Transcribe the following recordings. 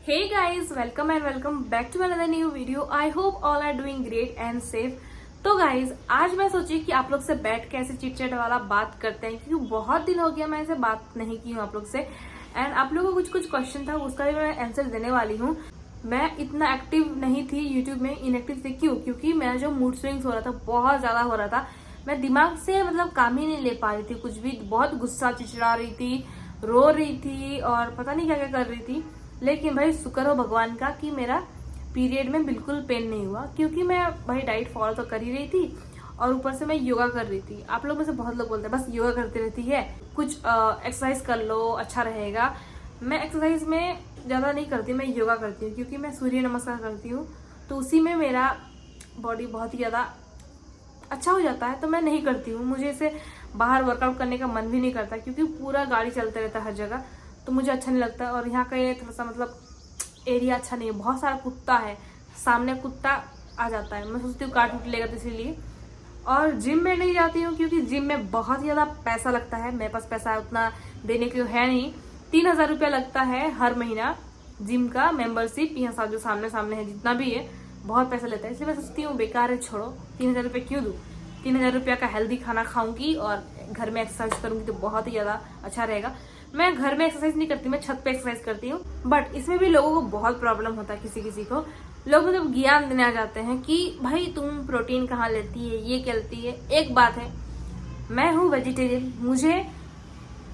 Hey guys, welcome and welcome back to another new video. I hope all are doing great and safe. तो guys आज मैं सोची कि आप लोग से बैठ के ऐसे चिट चैट वाला बात करते हैं क्योंकि बहुत दिन हो गया मैं ऐसे बात नहीं की हूँ आप लोग से। एंड आप लोगों को कुछ क्वेश्चन था उसका भी मैं आंसर देने वाली हूँ। मैं इतना एक्टिव नहीं थी यूट्यूब में, इनएक्टिव थी। क्योंकि मेरा जो मूड स्विंग्स हो रहा था बहुत ज्यादा हो रहा था। मैं दिमाग से काम ही नहीं ले पा रही थी कुछ भी। बहुत गुस्सा चिड़चिड़ा रही थी, रो रही थी और पता नहीं क्या क्या कर रही थी। लेकिन भाई शुक्र हो भगवान का कि मेरा पीरियड में बिल्कुल पेन नहीं हुआ, क्योंकि मैं भाई डाइट फॉलो तो कर ही रही थी और ऊपर से मैं योगा कर रही थी। आप लोग में से बहुत लोग बोलते हैं बस योगा करती रहती है, कुछ एक्सरसाइज कर लो अच्छा रहेगा। मैं एक्सरसाइज में ज्यादा नहीं करती, मैं योगा करती हूँ क्योंकि मैं सूर्य नमस्कार करती हूँ तो उसी में मेरा बॉडी बहुत ही ज्यादा अच्छा हो जाता है। तो मैं नहीं करती हूँ, मुझे इसे बाहर वर्कआउट करने का मन भी नहीं करता क्योंकि पूरा गाड़ी चलता रहता है हर जगह, तो मुझे अच्छा नहीं लगता। और यहाँ का ये थोड़ा सा एरिया अच्छा नहीं है, बहुत सारा कुत्ता है, सामने कुत्ता आ जाता है, मैं सोचती हूँ काट उठ लेगा तो इसीलिए। और जिम में नहीं जाती हूँ क्योंकि जिम में बहुत ही ज्यादा पैसा लगता है, मेरे पास पैसा उतना देने के है नहीं। 3,000 रुपया लगता है हर महीना जिम का मेंबरशिप। यहाँ जो सामने सामने है जितना भी है बहुत पैसा लेता है, इसलिए मैं सोचती हूँ बेकार है, छोड़ो 3,000 रुपये क्यों दूँ। 3,000 रुपया का हेल्दी खाना खाऊंगी और घर में एक्सरसाइज करूंगी तो बहुत ही ज्यादा अच्छा रहेगा। मैं घर में एक्सरसाइज नहीं करती, मैं छत पे एक्सरसाइज करती हूँ। बट इसमें भी लोगों को बहुत प्रॉब्लम होता है, किसी किसी को लोग ज्ञान देने आ जाते हैं कि भाई तुम प्रोटीन कहाँ लेती है, ये क्या लेती है। एक बात है, मैं हूँ वेजिटेरियन। मुझे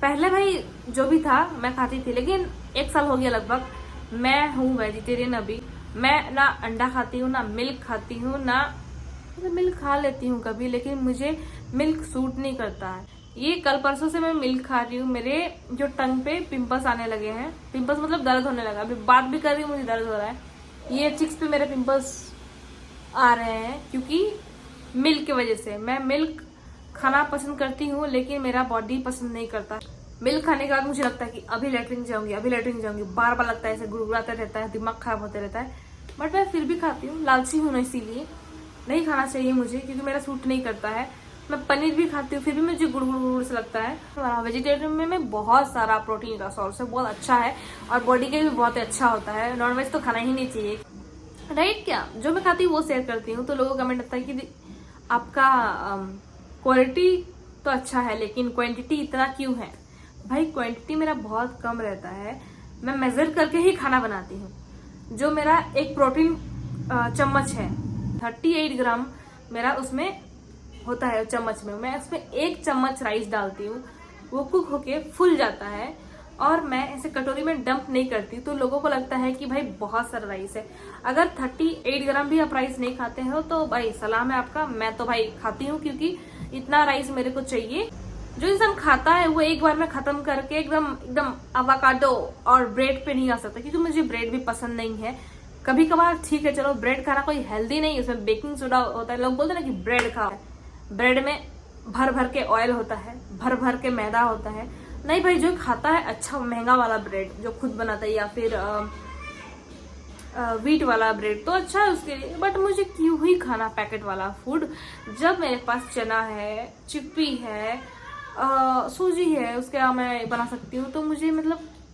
पहले भाई जो भी था मैं खाती थी, लेकिन 1 साल हो गया लगभग मैं हूँ वेजिटेरियन। अभी मैं ना अंडा खाती हूँ, ना मिल्क खाती हूँ, ना मिल्क खा लेती हूँ कभी, लेकिन मुझे मिल्क सूट नहीं करता है। ये कल परसों से मैं मिल्क खा रही हूँ। मेरे जो टंग पे पिंपल्स आने लगे हैं, पिंपल्स दर्द होने लगा, अभी बात भी कर रही हूँ मुझे दर्द हो रहा है। ये चिक्स पे मेरे पिंपल्स आ रहे हैं क्योंकि मिल्क की वजह से। मैं मिल्क खाना पसंद करती हूँ लेकिन मेरा बॉडी पसंद नहीं करता। मिल्क खाने के बाद मुझे लगता है कि अभी लेटरिन जाऊंगी, अभी लेटरिन जाऊंगी, बार बार लगता है, ऐसे गुड़गुड़ाता रहता है, दिमाग खराब होते रहता है। बट मैं फिर भी खाती हूँ, लालची हूँ ना, इसीलिए नहीं खाना चाहिए मुझे क्योंकि मेरा सूट नहीं करता है। मैं पनीर भी खाती हूँ फिर भी मुझे गुड़ से लगता है। वेजिटेरियन में बहुत सारा प्रोटीन का सोर्स है, बहुत अच्छा है और बॉडी के भी बहुत अच्छा होता है। नॉनवेज तो खाना ही नहीं चाहिए, राइट। क्या जो मैं खाती हूँ वो शेयर करती हूँ। तो लोगों का कमेंट आता है कि आपका क्वालिटी तो अच्छा है लेकिन क्वांटिटी इतना क्यों है। भाई क्वांटिटी मेरा बहुत कम रहता है, मैं मेजर करके ही खाना बनाती हूँ। जो मेरा एक प्रोटीन चम्मच है 38 ग्राम मेरा उसमें होता है चम्मच में, मैं उसमें 1 चम्मच राइस डालती हूँ, वो कुक होके फूल जाता है और मैं ऐसे कटोरी में डंप नहीं करती। तो लोगों को लगता है कि भाई बहुत सारा राइस है। अगर 38 ग्राम भी आप राइस नहीं खाते हो तो भाई सलाम है आपका। मैं तो भाई खाती हूँ क्योंकि इतना राइस मेरे को चाहिए। जो इंसान खाता है वो एक बार में खत्म करके एकदम एकदम अवाकाडो और ब्रेड पे नहीं आ सकता, क्योंकि मुझे ब्रेड भी पसंद नहीं है। कभी कभार ठीक है, चलो ब्रेड खाना कोई हेल्दी नहीं है, उसमें बेकिंग सोडा होता है। लोग बोलते हैं ना कि ब्रेड खाओ, ब्रेड में भर भर के ऑयल होता है, भर भर के मैदा होता है। नहीं भाई, जो खाता है अच्छा महंगा वाला ब्रेड जो खुद बनाता है या फिर व्हीट वाला ब्रेड तो अच्छा है उसके लिए। बट मुझे क्यों ही खाना पैकेट वाला फूड जब मेरे पास चना है, चिक्पी है, सूजी है, उसके मैं बना सकती हूँ। तो मुझे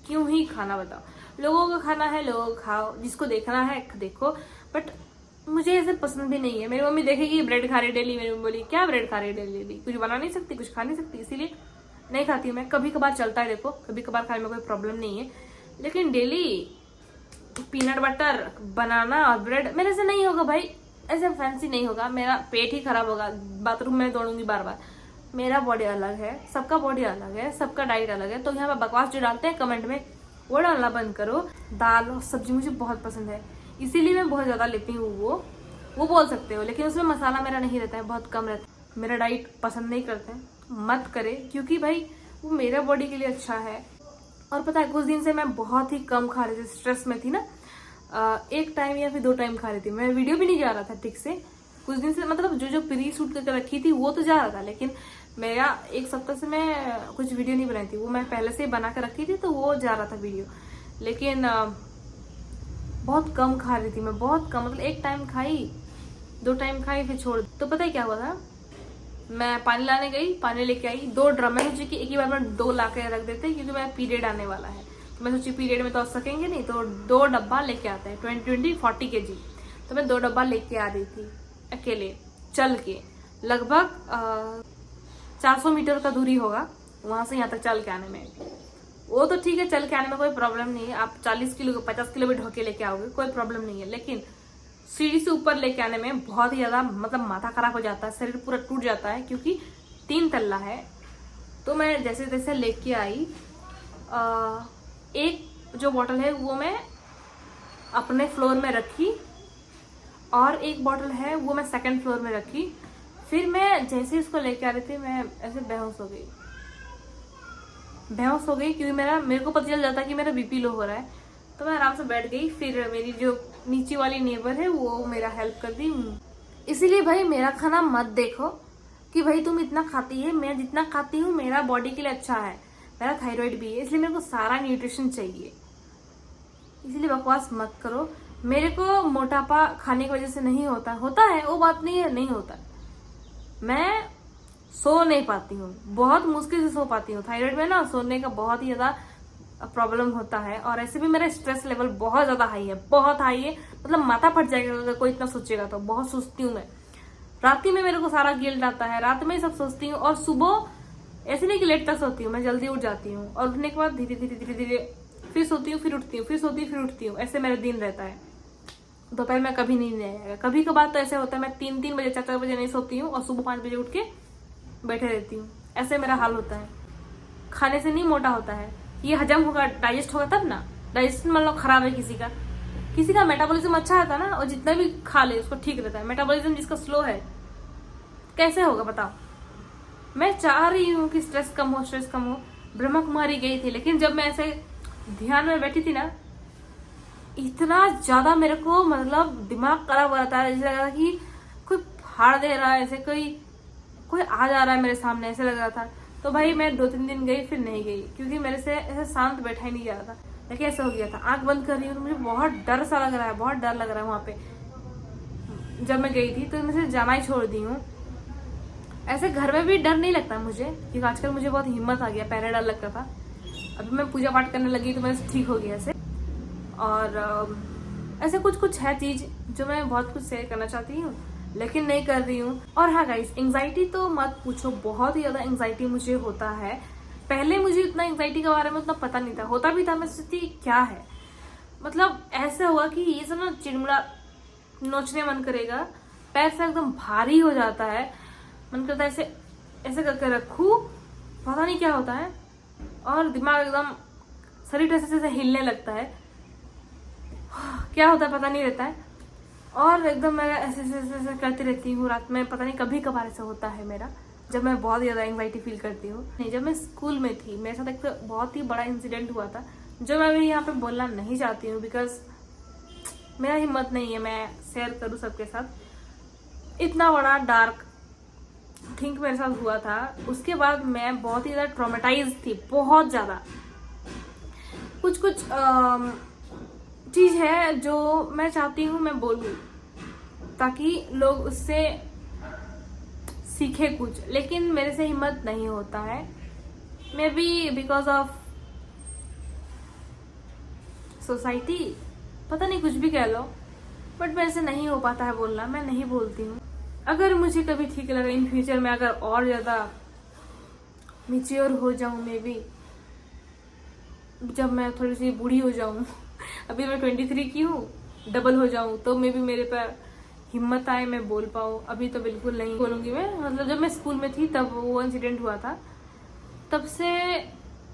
क्यों ही खाना, बताओ। लोगों का खाना है, लोग खाओ, जिसको देखना है देखो। बट मुझे ऐसे पसंद भी नहीं है। मेरी मम्मी देखेगी ब्रेड खा रही डेली, मेरी मम्मी बोली क्या ब्रेड खा रही डेली, कुछ बना नहीं सकती, कुछ खा नहीं सकती, इसीलिए नहीं खाती हूँ मैं। कभी कभार चलता है, देखो कभी कभार खाने में कोई प्रॉब्लम नहीं है, लेकिन डेली पीनट बटर बनाना और ब्रेड मेरे से नहीं होगा भाई। ऐसे फैंसी नहीं होगा, मेरा पेट ही खराब होगा, बाथरूम में दौड़ूंगी बार बार। मेरा बॉडी अलग है, सबका बॉडी अलग है, सबका डाइट अलग है। तो यहाँ पे बकवास जो डालते हैं कमेंट में वो डालना बंद करो। दाल और सब्जी मुझे बहुत पसंद है, इसीलिए मैं बहुत ज्यादा लेती हूँ। वो बोल सकते हो, लेकिन उसमें मसाला मेरा नहीं रहता है, बहुत कम रहता है। मेरा डाइट पसंद नहीं करते हैं, मत करे, क्योंकि भाई वो मेरा बॉडी के लिए अच्छा है। और पता है कुछ दिन से मैं बहुत ही कम खा रही थी, स्ट्रेस में थी ना, 1 टाइम या फिर 2 टाइम खा रही थी मैं। वीडियो भी नहीं जा रहा था ठीक से कुछ दिन से, जो प्री शूट करके रखी थी वो तो जा रहा था, लेकिन मेरा 1 सप्ताह से मैं कुछ वीडियो नहीं बनाई थी। वो मैं पहले से ही बना कर रखी थी तो वो जा रहा था वीडियो, लेकिन बहुत कम खा रही थी मैं, बहुत कम। 1 टाइम खाई, 2 टाइम खाई, फिर छोड़। तो पता है क्या हुआ था, मैं पानी लाने गई, पानी लेके आई, 2 ड्रम है, सोची कि एक ही बार में 2 ला के रख देते क्योंकि मेरा पीरियड आने वाला है। तो मैं सोची पीरियड में तो आ सकेंगे नहीं, तो 2 डब्बा लेके आते हैं 20 40 kg। तो मैं 2 डब्बा लेके आ रही थी अकेले चल के, लगभग 400 मीटर का दूरी होगा वहां से यहाँ तक चल के आने में। वो तो ठीक है, चल के आने में कोई प्रॉब्लम नहीं है, आप 40 किलो 50 किलो भी ढोके लेके आओगे कोई प्रॉब्लम नहीं है, लेकिन सीढ़ी से ऊपर लेके आने में बहुत ही ज्यादा मतलब माथा खराब हो जाता है, शरीर पूरा टूट जाता है, क्योंकि 3 तल्ला है। तो मैं जैसे तैसे लेके आई। एक जो बॉटल है वो मैं अपने फ्लोर में रखी और एक बॉटल है वो मैं सेकंड फ्लोर में रखी। फिर मैं जैसे इसको लेके आ रही थी मैं ऐसे बेहोश हो गई क्योंकि मेरे को पता चल जाता कि मेरा बीपी लो हो रहा है। तो मैं आराम से बैठ गई। फिर मेरी जो नीचे वाली नेबर है वो मेरा हेल्प कर दी। इसीलिए भाई मेरा खाना मत देखो कि भाई तुम इतना खाती है, मैं जितना खाती हूँ मेरा बॉडी के लिए अच्छा है, मेरा थायराइड भी है, इसलिए मेरे को सारा न्यूट्रिशन चाहिए, इसलिए बकवास मत करो। मेरे को मोटापा खाने की वजह से नहीं होता है, वो बात नहीं है, नहीं होता। मैं सो नहीं पाती हूँ, बहुत मुश्किल से सो पाती हूँ। थायराइड में ना सोने का बहुत ही ज्यादा प्रॉब्लम होता है, और ऐसे भी मेरा स्ट्रेस लेवल बहुत ज्यादा हाई है, बहुत हाई है, मतलब माथा फट जाएगा अगर कोई इतना सोचेगा तो। बहुत सोचती हूँ मैं, रात में मेरे को सारा गिल्ट आता है, रात में ही सब सोचती हूँ। और सुबह ऐसे नहीं कि लेट तक सोती हूँ, मैं जल्दी उठ जाती हूँ और उठने के बाद धीरे धीरे फिर सोती हूँ, फिर उठती हूँ, फिर सोती हूँ, फिर उठती हूँ, ऐसे मेरा दिन रहता है। दोपहर में कभी नींद नहीं आएगा। कभी कभार तो ऐसे होता है मैं 3 बजे 4 बजे नहीं सोती हूँ और सुबह 5 बजे उठ के बैठे रहती हूँ, ऐसे मेरा हाल होता है। खाने से नहीं मोटा होता है, ये हजम होगा, डाइजेस्ट होगा तब ना। डाइजेशन मतलब खराब है किसी का मेटाबॉलिज्म अच्छा रहता है ना, और जितना भी खा ले उसको ठीक रहता है। मेटाबॉलिज्म जिसका स्लो है कैसे होगा बताओ। मैं चाह रही हूँ कि स्ट्रेस कम हो। ब्रह्मा कुमारी गई थी, लेकिन जब मैं ऐसे ध्यान में बैठी थी ना, इतना ज्यादा मेरे को मतलब दिमाग खराब हो रहा था, जैसे लग रहा था कि कोई फाड़ दे रहा है, ऐसे कोई आ जा रहा है मेरे सामने, ऐसे लग रहा था। तो भाई मैं 2-3 दिन गई, फिर नहीं गई, क्योंकि मेरे से ऐसे शांत बैठा ही नहीं जा रहा था। लेकिन ऐसा हो गया था, आंख बंद कर रही हूँ तो मुझे बहुत डर सा लग रहा है, बहुत डर लग रहा है। वहां पे जब मैं गई थी तो मैं जाना ही छोड़ दी हूँ। ऐसे घर में भी डर नहीं लगता मुझे, क्योंकि आजकल मुझे बहुत हिम्मत आ गया, पहले डर लगता था, अभी मैं पूजा पाठ करने लगी तो मैं ठीक हो गया ऐसे। और ऐसे कुछ है चीज जो मैं बहुत कुछ शेयर करना चाहती हूँ लेकिन नहीं कर रही हूँ। और हाँ गाइस, एंजाइटी तो मत पूछो, बहुत ही ज्यादा एंजाइटी मुझे होता है। पहले मुझे इतना एंजाइटी के बारे में उतना पता नहीं था, होता भी था, मैं सोचती क्या है, मतलब ऐसा हुआ कि ये सब ना चिड़मुड़ा नोचने मन करेगा, पैर से एकदम भारी हो जाता है, मन करता है ऐसे ऐसे करके रखूं, पता नहीं क्या होता है, और दिमाग एकदम शरीर ऐसे हिलने लगता है, क्या होता है पता नहीं रहता है, और एकदम मैं ऐसे करती रहती हूँ। रात में पता नहीं कभी कभार ऐसा होता है मेरा, जब मैं बहुत ज़्यादा एंग्जाइटी फील करती हूँ। नहीं, जब मैं स्कूल में थी मेरे साथ एक तो बहुत ही बड़ा इंसिडेंट हुआ था, जो मैं अभी यहाँ पे बोलना नहीं चाहती हूँ, बिकॉज मेरा हिम्मत नहीं है मैं शेयर करूँ सबके साथ। इतना बड़ा डार्क थिंक मेरे साथ हुआ था, उसके बाद मैं बहुत ही ज़्यादा ट्रॉमेटाइज थी, बहुत ज़्यादा। कुछ चीज है जो मैं चाहती हूँ मैं बोलूं, ताकि लोग उससे सीखे कुछ, लेकिन मेरे से हिम्मत नहीं होता है। May be because of society, पता नहीं, कुछ भी कह लो, बट मेरे से नहीं हो पाता है बोलना, मैं नहीं बोलती हूँ। अगर मुझे कभी ठीक लगा इन फ्यूचर में, अगर और ज्यादा मैच्योर हो जाऊं, मे बी जब मैं थोड़ी सी बूढ़ी हो जाऊं, अभी मैं 23 की हूँ, डबल हो जाऊं, तो मे बी मेरे पर हिम्मत आए, मैं बोल पाऊँ। अभी तो बिल्कुल नहीं बोलूंगी मैं। मतलब जब मैं स्कूल में थी तब वो इंसिडेंट हुआ था, तब से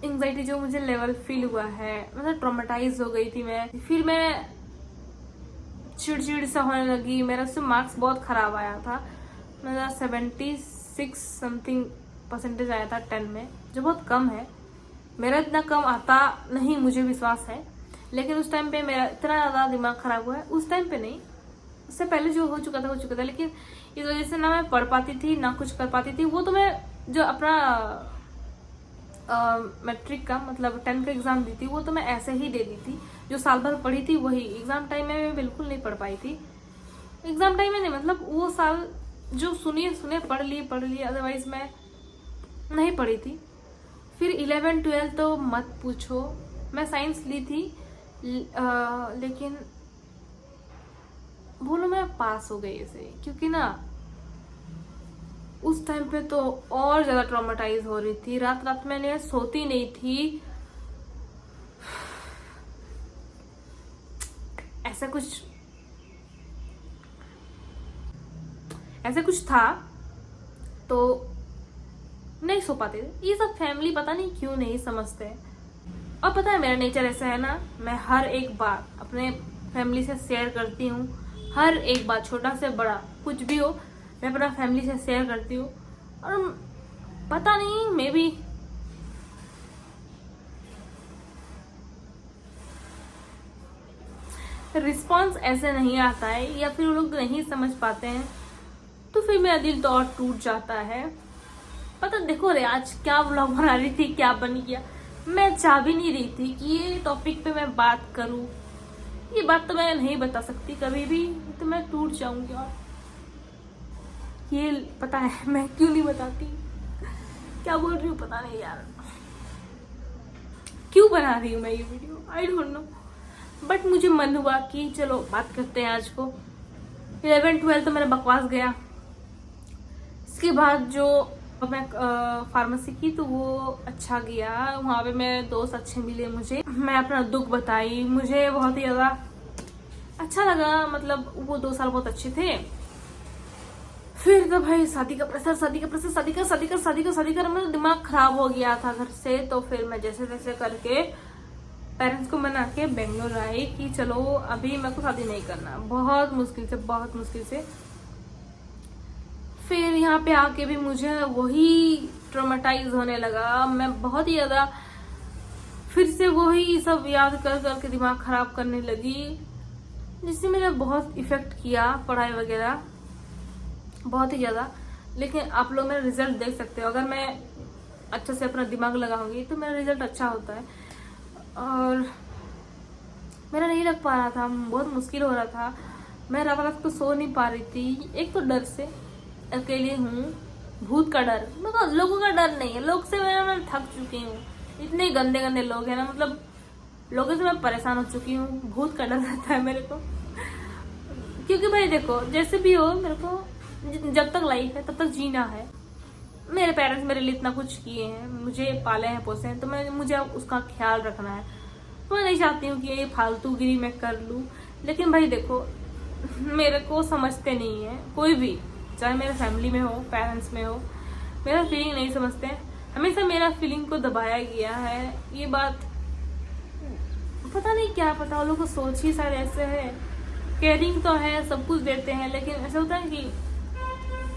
एंग्जाइटी जो मुझे लेवल फील हुआ है, मतलब ट्रॉमेटाइज हो गई थी मैं। फिर मैं चिड़चिड़ सा होने लगी, मेरा उससे मार्क्स बहुत खराब आया था, मेरा 76 समथिंग % आया था 10 में, जो बहुत कम है। मेरा इतना कम आता नहीं, मुझे विश्वास है, लेकिन उस टाइम पे मेरा इतना ज़्यादा दिमाग खराब हुआ है। उस टाइम पे नहीं, उससे पहले जो हो चुका था, लेकिन इस वजह से ना मैं पढ़ पाती थी ना कुछ कर पाती थी। वो तो मैं जो अपना मैट्रिक का मतलब 10 का एग्जाम दी थी, वो तो मैं ऐसे ही दे दी थी, जो साल भर पढ़ी थी वही। एग्जाम टाइम में मैं बिल्कुल नहीं पढ़ पाई थी, एग्जाम टाइम में नहीं, मतलब वो साल जो सुने पढ़ लिए, अदरवाइज मैं नहीं पढ़ी थी। फिर 11-12 तो मत पूछो, मैं साइंस ली थी लेकिन बोलो मैं पास हो गई इसे, क्योंकि ना उस टाइम पे तो और ज्यादा ट्रॉमेटाइज हो रही थी। रात रात मैंने सोती नहीं थी। ऐसा कुछ था तो नहीं सो पाते थे। ये सब फैमिली पता नहीं क्यों नहीं समझते। और पता है मेरा नेचर ऐसा है ना, मैं हर एक बात अपने फैमिली से शेयर करती हूँ। हर एक बात, छोटा से बड़ा कुछ भी हो, मैं अपना फैमिली से शेयर करती हूँ। और पता नहीं मे बी रिस्पॉन्स ऐसे नहीं आता है, या फिर वो लोग नहीं समझ पाते हैं, तो फिर मेरा दिल तो और टूट जाता है। पता देखो रे, आज क्या व्लॉग बना रही थी, क्या बन गया। मैं चाह भी नहीं रही थी कि ये टॉपिक पे मैं बात करूं। ये बात तो मैं नहीं बता सकती कभी भी, तो मैं टूट जाऊंगी। और ये पता है मैं क्यों नहीं बताती, क्या बोल रही हूँ पता नहीं यार, क्यों बना रही हूँ मैं ये video, I don't know. But मुझे मन हुआ कि चलो बात करते हैं आज को। 11-12 तो मेरा बकवास गया। इसके बाद जो मैं फार्मेसी की तो वो अच्छा गया। वहाँ पे मेरे दोस्त अच्छे मिले मुझे। मैं अपना दुख बताई, मुझे बहुत ही ज़्यादा अच्छा लगा। मतलब वो 2 साल बहुत अच्छे थे। फिर तो भाई शादी का मेरा दिमाग खराब हो गया था घर से। तो फिर मैं जैसे तैसे करके पेरेंट्स को मना के बेंगलोर आई कि चलो अभी मेरे को शादी नहीं करना। बहुत मुश्किल से फिर यहाँ पे आके भी मुझे वही ट्रॉमेटाइज होने लगा। मैं बहुत ही ज्यादा फिर से वही सब याद कर करके दिमाग खराब करने लगी, जिससे मेरा बहुत इफेक्ट किया पढ़ाई वगैरह, बहुत ही ज्यादा। लेकिन आप लोग मेरा रिजल्ट देख सकते हो। अगर मैं अच्छे से अपना दिमाग लगाऊंगी तो मेरा रिजल्ट अच्छा होता है। और मेरा नहीं लग पा रहा था, बहुत मुश्किल हो रहा था। मैं रात को सो नहीं पा रही थी। एक तो डर से, अकेले हूँ, भूत का डर, मतलब लोगों का डर नहीं है। लोग से मैं थक चुकी हूँ। इतने गंदे गंदे लोग हैं ना, मतलब लोगों से मैं परेशान हो चुकी हूँ। भूत का डर रहता है मेरे को, क्योंकि भाई देखो जैसे भी हो, मेरे को जब तक लाइफ है तब तक जीना है। मेरे पेरेंट्स मेरे लिए इतना कुछ किए हैं, मुझे पाले हैं पोसे हैं, तो मुझे अब उसका ख्याल रखना है। तो मैं नहीं चाहती हूँ कि ये फालतूगिरी मैं कर लूँ। लेकिन भाई देखो मेरे को समझते नहीं है कोई भी, चाहे मेरे फैमिली में हो, पेरेंट्स में हो, मेरा फीलिंग नहीं समझते हैं। हमेशा मेरा फीलिंग को दबाया गया है। ये बात पता नहीं क्या, पता वो लोग को सोच ही शायद ऐसे है। केयरिंग तो है, सब कुछ देते हैं, लेकिन ऐसा होता है कि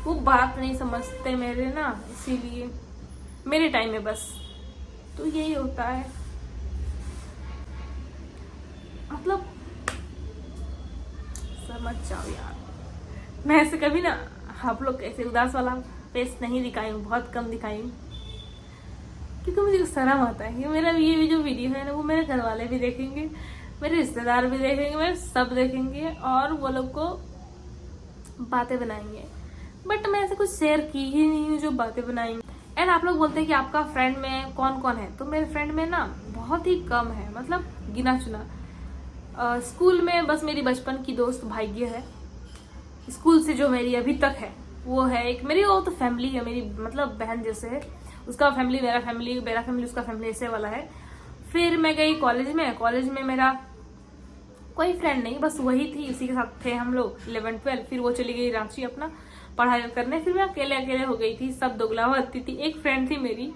वो बात नहीं समझते मेरे ना, इसीलिए मेरे टाइम में बस तो यही होता है। मतलब समझ जाओ यार, मैं ऐसे कभी ना आप लोग ऐसे उदास वाला फेस नहीं दिखाई हूँ, बहुत कम दिखाई हूँ, क्योंकि मुझे शर्म आता है कि मेरा ये जो वीडियो है ना वो मेरे घर वाले भी देखेंगे, मेरे रिश्तेदार भी देखेंगे, मेरे सब देखेंगे और वो लोग को बातें बनाएंगे। बट मैं ऐसे कुछ शेयर की ही नहीं हूँ जो बातें बनाएंगे। एंड आप लोग बोलते हैं कि आपका फ्रेंड में कौन कौन है, तो मेरे फ्रेंड में ना बहुत ही कम है, मतलब गिना चुना। स्कूल में बस मेरी बचपन की दोस्त भाग्य है, स्कूल से जो मेरी अभी तक है वो है एक मेरी, वो तो फैमिली है मेरी, मतलब बहन जैसे है। उसका फैमिली मेरा फैमिली, मेरा फैमिली उसका फैमिली, ऐसे वाला है। फिर मैं गई कॉलेज में मेरा कोई फ्रेंड नहीं, बस वही थी, इसी के साथ थे हम लोग 11-12। फिर वो चली गई रांची अपना पढ़ाई करने। फिर मैं अकेले हो गई थी, सब दोगलावती थी। एक फ्रेंड थी मेरी,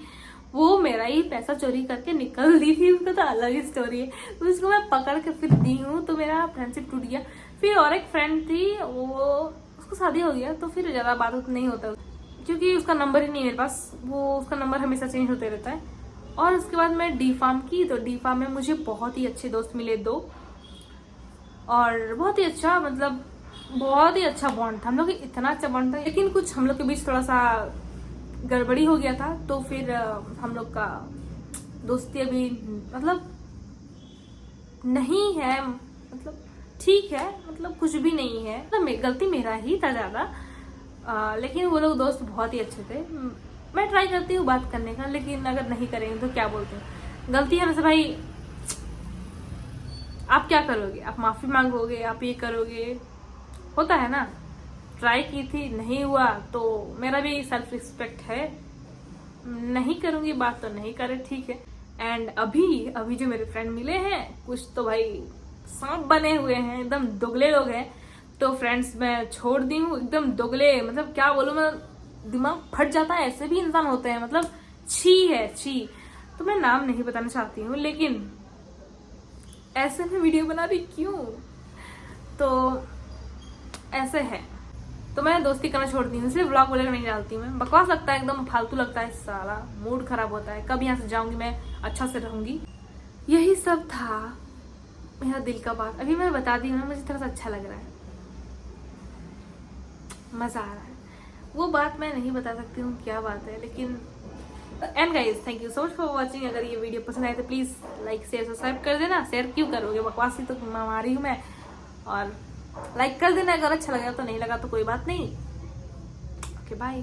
वो मेरा ही पैसा चोरी करके निकल दी थी, उसका तो अलग ही स्टोरी है। तो उसको मैं पकड़ के फिर दी हूँ, तो मेरा फ्रेंडशिप टूट गया। फिर और एक फ्रेंड थी, वो उसको शादी हो गया, तो फिर ज्यादा बात नहीं होता, क्योंकि उसका नंबर ही नहीं मेरे पास, वो उसका नंबर हमेशा चेंज होते रहता है। और उसके बाद मैं डी फार्म की, तो डी फार्म में मुझे बहुत ही अच्छे दोस्त मिले 2, और बहुत ही अच्छा, मतलब बहुत ही अच्छा बॉन्ड था हम लोग, इतना अच्छा बॉन्ड था। लेकिन कुछ हम लोग के बीच थोड़ा सा गड़बड़ी हो गया था, तो फिर हम लोग का दोस्ती अभी मतलब नहीं है, मतलब ठीक है, मतलब कुछ भी नहीं है, मतलब गलती मेरा ही था ज्यादा। लेकिन वो लोग दोस्त बहुत ही अच्छे थे। मैं ट्राई करती हूँ बात करने का, लेकिन अगर नहीं करेंगे तो क्या बोलते हैं, गलती है ना भाई, आप क्या करोगे? आप माफी मांगोगे, आप ये करोगे, होता है ना। ट्राई की थी, नहीं हुआ तो मेरा भी सेल्फ रिस्पेक्ट है, नहीं करूंगी बात तो नहीं करे, ठीक है। एंड अभी अभी जो मेरे फ्रेंड मिले हैं कुछ तो भाई सांप बने हुए हैं, एकदम दुगले लोग हैं। तो फ्रेंड्स मैं छोड़ दी हूँ, एकदम दुगले, मतलब क्या बोलूं मैं, दिमाग फट जाता है, ऐसे भी इंसान होते हैं, मतलब छी है, छी। तो मैं नाम नहीं बताना चाहती हूँ, लेकिन ऐसे में वीडियो बना रही क्यों, तो ऐसे है। तो मैं दोस्ती करना छोड़ दी हूँ, इसलिए व्लॉग वगैरह नहीं डालती मैं। बकवास लगता है, एकदम फालतू लगता है, सारा मूड खराब होता है। कब यहाँ से जाऊंगी मैं, अच्छा से रहूंगी। यही सब था मेरा दिल का बात। अभी मैं बता दी हूँ ना, मुझे थोड़ा सा अच्छा लग रहा है, मजा आ रहा है। वो बात मैं नहीं बता सकती हूँ क्या बात है, लेकिन and guys thank you so much for watching. अगर ये वीडियो पसंद आए तो प्लीज लाइक शेयर सब्सक्राइब कर देना। शेयर क्यों करोगे, बकवास ही तो मारी हूँ मैं। और लाइक कर देना अगर अच्छा लगा, तो नहीं लगा तो कोई बात नहीं। Okay bye.